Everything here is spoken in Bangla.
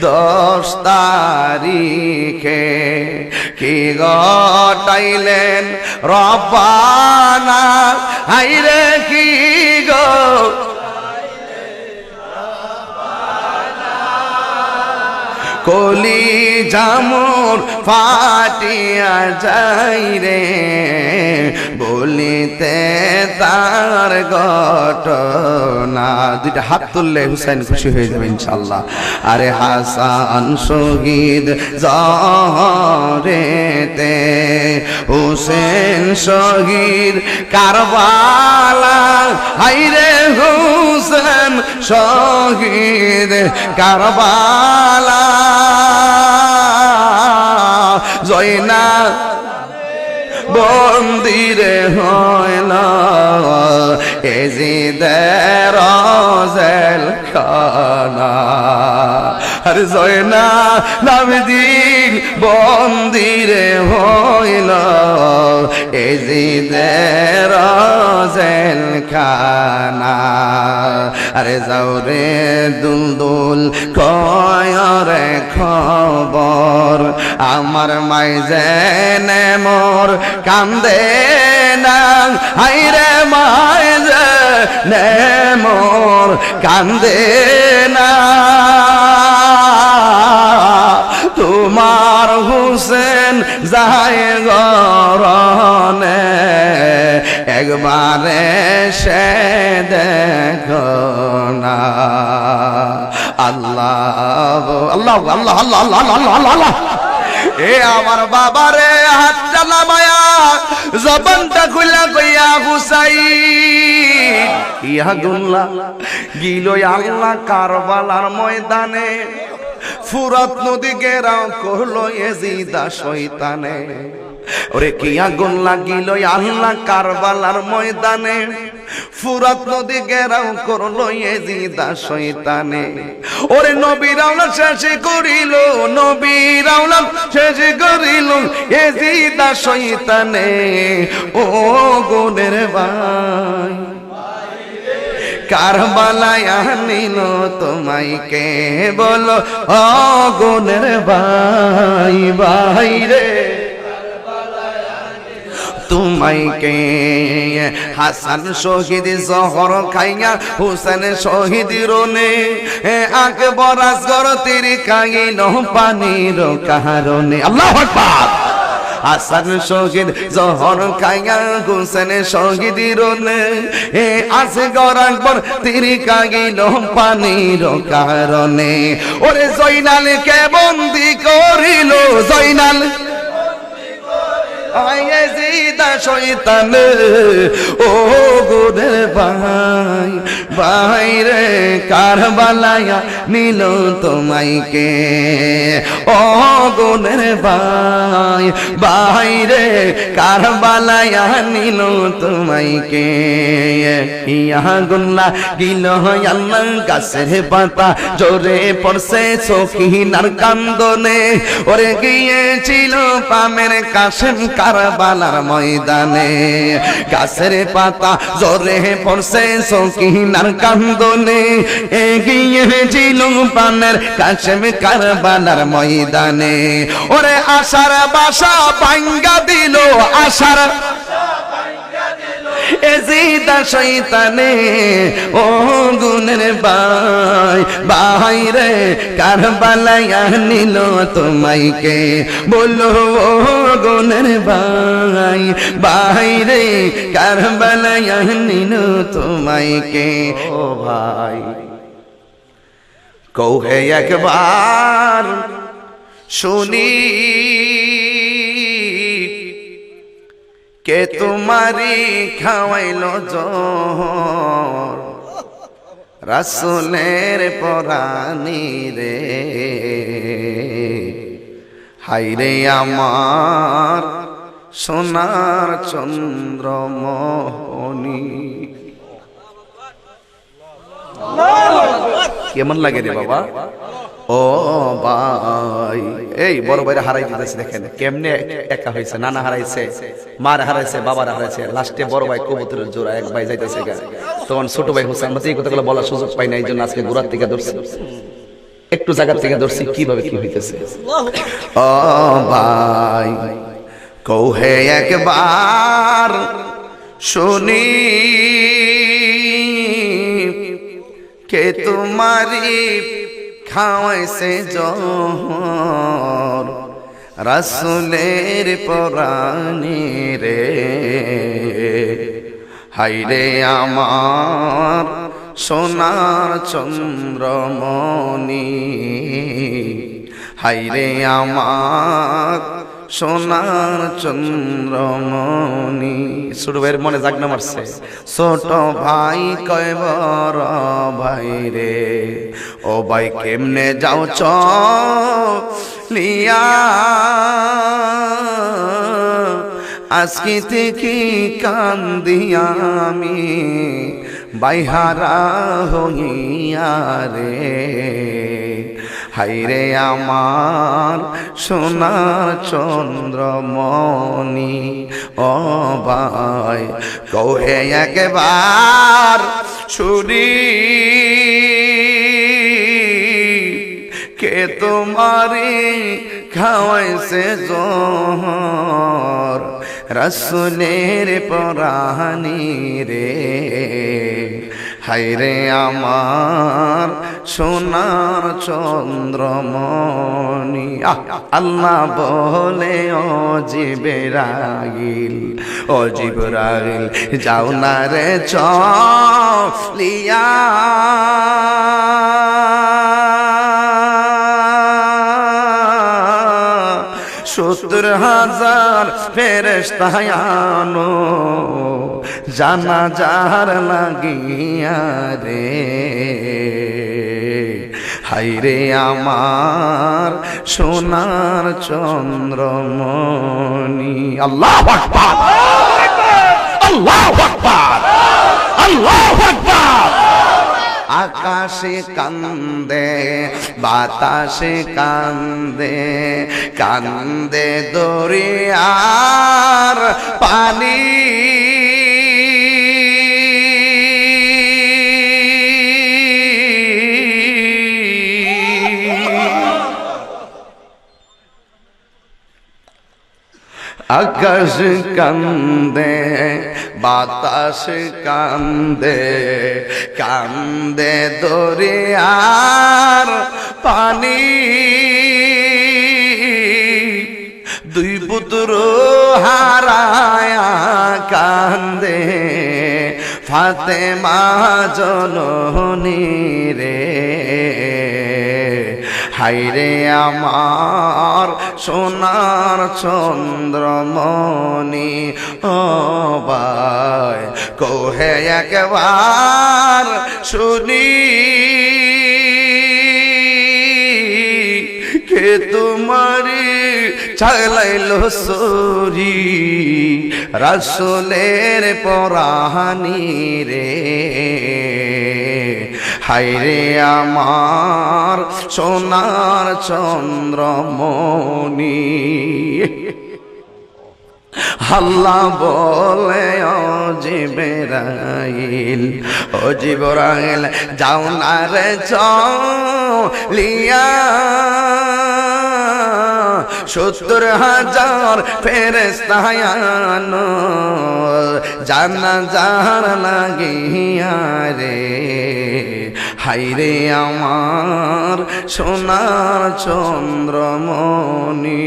10 তারিখে কি ঘটাইলেন রব্বানা হাইরে কি গো কলি জামুর ফাটিয়া যাই রে বলিতে তার ঘটনা। দুইটা হাত তুললে হুসাইন খুশি হয়ে যাবে ইনশাআল্লাহ। আরে হাসান শহীদ জহরেতে হুসেন শহীদ কারবালা হাইরে হুসেন শহীদ কারবালা জয়না বন্দিরে হইল এজিদের জেল খানা। আরে জয়না নামদিন বন্দিরে হইল এজিদের জেল খানা। আরে যাও রে দুলদুল কয়রে খবর আমার মাইজেনে মোর কান্দে না হাইরে মাইজেনে মোর কান্দে না। তোমার হুসেন যায় গরনে একবারে সে দেখো না। আল্লাহ আল্লাহ আল্লাহ আল্লাহ আল্লাহ আল্লাহ আল্লাহ। এ আমার বাবারে হাতটা নামায়া জবানটা খুলা কইয়া হুসাইন ইয়া গুল্লা গিলো আল্লাহ কারবালার ময়দানে ফুরাত নদী ঘেরাও করলো এজিদা শয়তানে। ওরে কি আগুন লাগিল আল্লাহ কারবালার ময়দানে ফুরাত নদী ঘেরাও করলো এজিদা শয়তানে। ওরে নবীর আওলাদ শেষ করিল নবীর আওলাদ শেষ করিল এজিদা শয়তানে। ও গুনের ভাই কারবালায় আনিল তোমায় কে বলো ও গুনের ভাই ভাই রে তোমায় কে। হাসান শহীদ জহর খাইয়া হুসেন শহীদ রনে আকবর আসগর তিরি খাইল পানির কারণে। আল্লাহু আকবার। হাসান শহীদ জহর খাইয়া হুসেন শহীদ রনে আসগর আকবর তিরি খাইল পানির কারণে। ওরে জয়নাল কে বন্দি করিল জয়নাল এজিদা শয়তান। ও গুনের ভাই ভাই রে কারবালায় নিল তোমায় কে। ও গুনের ভাই ভাই রে কারবালায় নিল তোমায় কে। ইয়া গুল্লা গিল আল্লাহ গাছের পাতা জোরে পড়ছে সখিনার কান্দনে। ওরে গিয়েছিল পামের কাশেম কারবালার ময়দানে গাছের পাতা জোরে পড়ছে সখিনার কান্দনে। এগিয়েছিল পানের কাশেম কারবালার ময়দানে। ওরে আশার বাসা ভাঙ্গা দিল আশার এজিদা শয়তানে। ও গুনের ভাই ভাই রে কারবালায় নিল তোমায় কে বলো ও গুনের ভাই ভাই রে কারবালায় নিল তোমায় কে। ও ভাই কৌহে একবার শুনি কে তোমারি খাওয়াইলো জোহর রাসূলের পরানি রে। হাইরে আমার সোনার চন্দ্রমণি। কেমন লাগে রে বাবা? ও ভাই এই বড় ভাইরা হারাই দিতেছে দেখেন কেমনে একা হয়েছে। নানা হারাইছে, মার হারাইছে, বাবার হারাইছে, লাস্টে বড় ভাই কবুতরের জোড়া এক ভাই যাইতেছে। তখন ছোট ভাই হোসেন এই কথাগুলো বলার সুযোগ পাই না, এই জন্য আজকে গোড়ার থেকে ধরছে। একটু একটু জায়গা থেকে ধরছি কিভাবে কি হইতেছে। ও ভাই কৌহে একবার শুনি কে তোমারি খাওয়াইছে জহর রাসূলের পরাণে রে। হাইরে আমার সোনার চন্দ্রমণি, হাইরে আমার সোনার চন্দ্রমণি। ছোট ভাইয়ের মনে জাগনা মারছে, ছোট ভাই কয় বড় ভাই রে, ও ভাই কেমনে যাও চলিয়া, আজকে থেকে কান্দিয়া আমি বাইহারা হইয়া রে। হাইরে আমার সোনার চন্দ্রমণি, ও ভাই কৌহে একবার শুনি কে তোমারে খাওয়াইছে জহর রাসূলের পরাণে রে। হায়রে আমার সোনার চন্দ্রমণি। আল্লাহ বলে ও জিবরাইল, ও জিবরাইল যাও না রে চলিয়া, সত্তর হাজার ফেরেশতা আনো জানাজার লাগিয়া রে। হায়রে আমার সোনার চন্দ্রমণি। আল্লাহু আকবার, আল্লাহু আকবার, আল্লাহু আকবার। আকাশে কান্দে বাতাসে কান্দে, কান্দে দরিয়ার পানি, আকাশ কান্দে বাতাস কান্দে, কান্দে দরিয়ার পানি, দুই পুত্র হারায়া কান্দে ফাতেমা জননী রে। হায়রে আমার সোনার চন্দ্রমণি, ও ভাই কহে একবার শুনি কে তোমারি চালাইলো সরি রাসূলের পরাণে রে। হায়রে আমার সোনার চন্দ্রমণি। আল্লাহ বলে ও জিবরাইল, ও জিবরাইল যাও না রে চলিয়া, সত্তর হাজার ফেরেশতা আনো জানাজার লাগিয়া রে। হায়রে আমার সোনার চন্দ্রমণি।